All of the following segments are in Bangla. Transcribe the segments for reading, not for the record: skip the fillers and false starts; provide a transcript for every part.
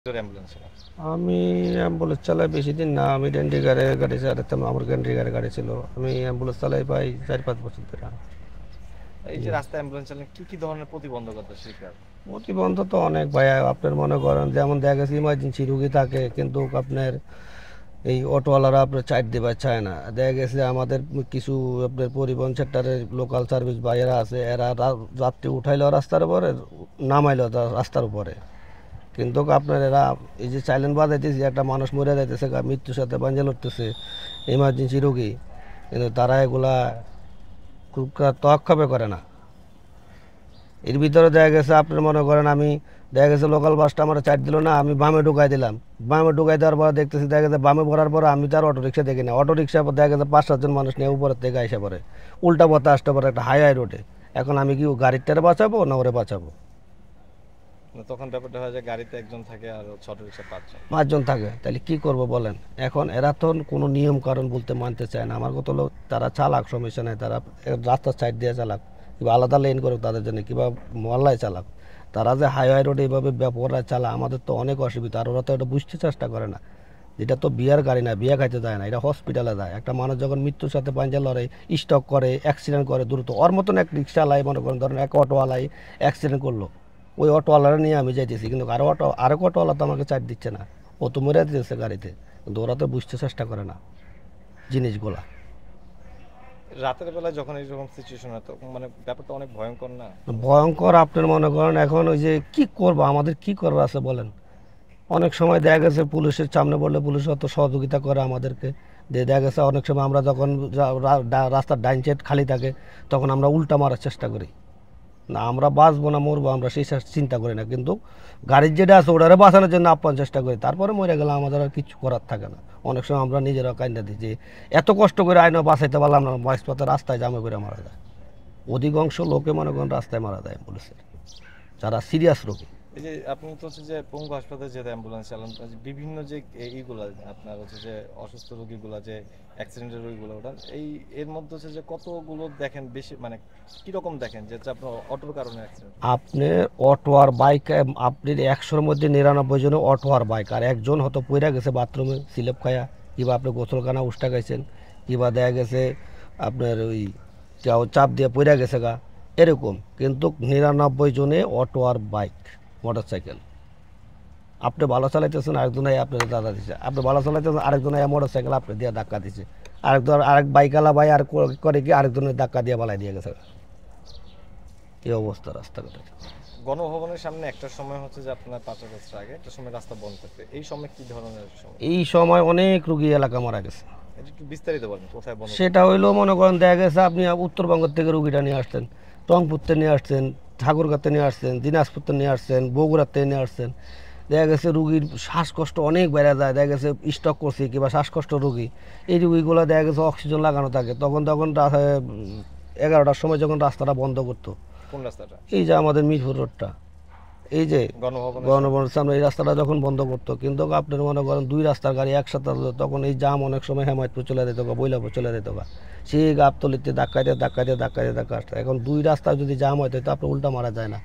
অ্যাম্বুলেন্স আমি অ্যাম্বুলেন্স চালাই বেশি দিন না। আমি ডেন্ডিগারে গাড়ি চালাতাম, আমার ডেন্ডিগারে গাড়ি ছিল। আমি অ্যাম্বুলেন্স চালাই প্রায় 4-5 বছর ধরে। এই যে রাস্তায় অ্যাম্বুলেন্স চালানো কি কি ধরনের প্রতিবন্ধকতা শিকার? প্রতিবন্ধ তো অনেক ভাইয়া, আপনার মনে করেন যেমন দেখা গেছে ইমার্জেন্সি রুগী থাকে, কিন্তু আপনার এই অটোওয়ালারা আপনার চাইট দেবার চায় না। দেখা গেছে আমাদের কিছু আপনার পরিবহন সেক্টরের লোকাল সার্ভিস ভাইয়েরা আছে, এরা যাত্রী উঠাইলো রাস্তার উপরে, নামাইলো রাস্তার উপরে, কিন্তু আপনার এরা এই যে সাইলেন্ট বাজাইতেছে, একটা মানুষ মরে যাইতেছে, মৃত্যুর সাথে বাঞ্জা লড়তেছে, ইমার্জেন্সি রোগী, কিন্তু তারা এগুলা খুব তোয়াক্কাবে করে না। এর ভিতরে দেখা গেছে আপনার মনে করেন আমি দেখা গেছে লোকাল বাসটা আমার চাইট দিল না, আমি বামে ঢুকাই দিলাম। বামে ঢুকাই দেওয়ার পরে দেখতেছি দেখা গেছে বামে ভরার পরে আমি তার অটো রিক্সা দেখি না, অটো রিক্সা দেখা গেছে 5-7 জন মানুষ নিয়ে উপরের থেকে আইসা পড়ে, উল্টা পথে আসতে পারে একটা হাইওয়ে রোডে। এখন আমি কি গাড়ির টারে বাঁচাবো না ওরে বাঁচাবো? তখন ব্যাপারটা হয় যে গাড়িতে একজন থাকে আর ছোট রিক্সা 5 জন। 5 জন থাকে, তাহলে কি করব বলেন? এখন এরা তো কোনো নিয়ম কারণ বলতে মানতে চায় না। আমার কথা হলো তারা চালাক, সমস্যা নেই, তারা রাস্তার সাইড দিয়ে চালাক, কিংবা আলাদা লেন করুক তাদের জন্য, কিংবা মহল্লায় চালাক। তারা যে হাইওয়ে রোডে এইভাবে ব্যাপাররা চালায়, আমাদের তো অনেক অসুবিধা। আর ওরা তো এটা বুঝতে চেষ্টা করে না, যেটা তো বিয়ার গাড়ি না, বিয়া খাইতে যায় না, এটা হসপিটালে যায়। একটা মানুষ যখন মৃত্যুর সাথে পাঞ্জা লড়ে, স্টক করে, অ্যাক্সিডেন্ট করে দ্রুত, ওর মতন এক রিক্সাওয়ালাই মনে করেন, ধরেন এক অটোওয়ালাই অ্যাক্সিডেন্ট করলো, ওই অটোওয়ালারা নিয়ে আমি যাইতেছি, কিন্তু আরেক অটোওয়ালা তো আমাকে চার্জ দিচ্ছে না, ও তো মরে দিতেছে গাড়িতে। কিন্তু ওরা তো বুঝতে চেষ্টা করে না জিনিসগুলা। রাতের বেলায় যখন এইরকম সিচুয়েশন হয় তখন মানে ব্যাপারটা অনেক ভয়ঙ্কর না? ভয়ঙ্কর। আপনার মনে করেন এখন ওই যে কি করব, আমাদের কি করার আছে বলেন? অনেক সময় দেখা গেছে পুলিশের সামনে বললে পুলিশ অত সহযোগিতা করে আমাদেরকে। দিয়ে দেখা গেছে অনেক সময় আমরা যখন রাস্তার ডাইন সাইড খালি থাকে, তখন আমরা উল্টা মারার চেষ্টা করি। না আমরা বাঁচবো না মরবো আমরা সেই চিন্তা করি না, কিন্তু গাড়ির যেটা আছে ওটারে বাঁচানোর জন্য আপ্রাণ চেষ্টা করি, তারপরে মরে গেলে আমাদের আর কিছু করার থাকে না। অনেক সময় আমরা নিজেরা কান্দা দিই যে এত কষ্ট করে আইন বাঁচাইতে পারলাম না, মাঝপথে রাস্তায় জামে করে মারা যায়। অধিকাংশ লোকে মনে করেন রাস্তায় মারা যায় পুলিশের, যারা সিরিয়াস রোগী। এই যে আপনি তো হচ্ছে যে পঙ্গু হাসপাতালে যে অ্যাম্বুলেন্স চালান, বিভিন্ন যে এইগুলা আপনার হচ্ছে যে অসুস্থ রোগীগুলা, যে অ্যাক্সিডেন্টের রোগীগুলো, ওটা এই এর মধ্যে হচ্ছে যে কতগুলো দেখেন বেশি, মানে কিরকম দেখেন যে আপনার অটোর কারণে অ্যাক্সিডেন্ট? আপনি অটো আর বাইক, আপনি 100-র মধ্যে 99 জনে অটো আর বাইক, আর একজন হয়তো পইরা গেছে বাথরুমে সিলেপ খায়া, কিংবা আপনি গোসলখানা উষ্টা খাইছেন, কিংবা দেখা গেছে আপনার ওই কেউ চাপ দিয়ে পইরা গেছে গা, এরকম। কিন্তু 99 জনে অটো আর বাইক, মোটর সাইকেল। আপনি ভালো চালাইতেছেন, আরেকজন আপনার দাদা দিছে, আপনি ভালো চালাইতেছেন, আরেকজন মোটর সাইকেল আপনি দিয়ে ধাক্কা দিছে, আরেক বাইকালা ভাই আর করে কি আরেকজনের ধাক্কা দিয়ে বালাই দিয়ে গেছে। এই অবস্থা রাস্তাঘাটের। গণভবনের সামনে একটা সময় হচ্ছে যে আপনার 5 আগস্টের আগে একটা সময় রাস্তা বন্ধ থাকবে, এই সময় কি ধরনের সময়? এই সময় অনেক রুগী এলাকা মারা গেছে। এটা একটু বিস্তারিত বলেন, কোথায় বন্ধ সেটা থাকবে? হইলেও মনে করেন দেখা গেছে আপনি উত্তরবঙ্গ থেকে রুগীটা নিয়ে আসছেন, রংপুরতে নিয়ে আসছেন, ঠাকুরগাঁতে নিয়ে আসছেন, দিনাজপুরতে নিয়ে আসছেন, বগুড়াতে নিয়ে আসছেন। দেখা গেছে রুগীর শ্বাসকষ্ট অনেক বেড়ে যায়, দেখা গেছে স্ট্রোক করছে কিংবা শ্বাসকষ্ট রুগী, এই রুগীগুলো দেখা গেছে অক্সিজেন লাগানো থাকে, তখন 11টার সময় যখন রাস্তাটা বন্ধ করতো, কোন রাস্তাটা? এই যে আমাদের মিরপুর রোডটা, এই যে গণভবনের সামনে? গণভবনের সামনে, এই রাস্তাটা যখন বন্ধ করতো, কিন্তু আপনার মনে করেন 2 রাস্তার গাড়ি একসাথে হতো, তখন এই জাম অনেক সময় হেমায়তপুর চলে যেত গা, বৈলাপুর চলে যেত গা, সেই গাবতলিতে ধাক্কাইতে এখন 2 রাস্তা যদি জাম হয় তো আপনি উল্টা মারা যায় না।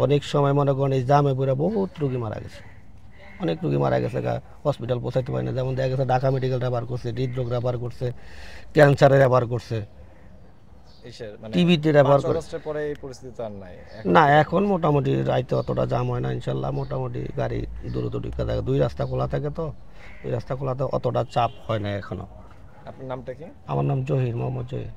অনেক সময় মনে করেন এই জামে পড়ে বহুত রুগী মারা গেছে, অনেক রুগী মারা গেছে গা, হসপিটাল পৌঁছাইতে পারে না। যেমন দেখা গেছে ঢাকা মেডিকেল ব্যবহার করছে, হৃদরোগ ব্যবহার করছে, ক্যান্সারের ব্যবহার করছে, মানে টিবিতে পাঁচ ব্যবহার করে। আগস্টের পরে এই পরিস্থিতি তো আর নাই, এখন না কিরকম? এখন মোটামুটি রাইতে অতটা জাম হয় না ইনশাল্লাহ, মোটামুটি গাড়ি দ্রুত ঢুকে থাকে, 2 রাস্তা খোলা থাকে তো, 2 রাস্তা খোলাতে অতটা চাপ হয় না এখনো। আপনার নামটা কি? আমার নাম জহির, মোহাম্মদ জহির।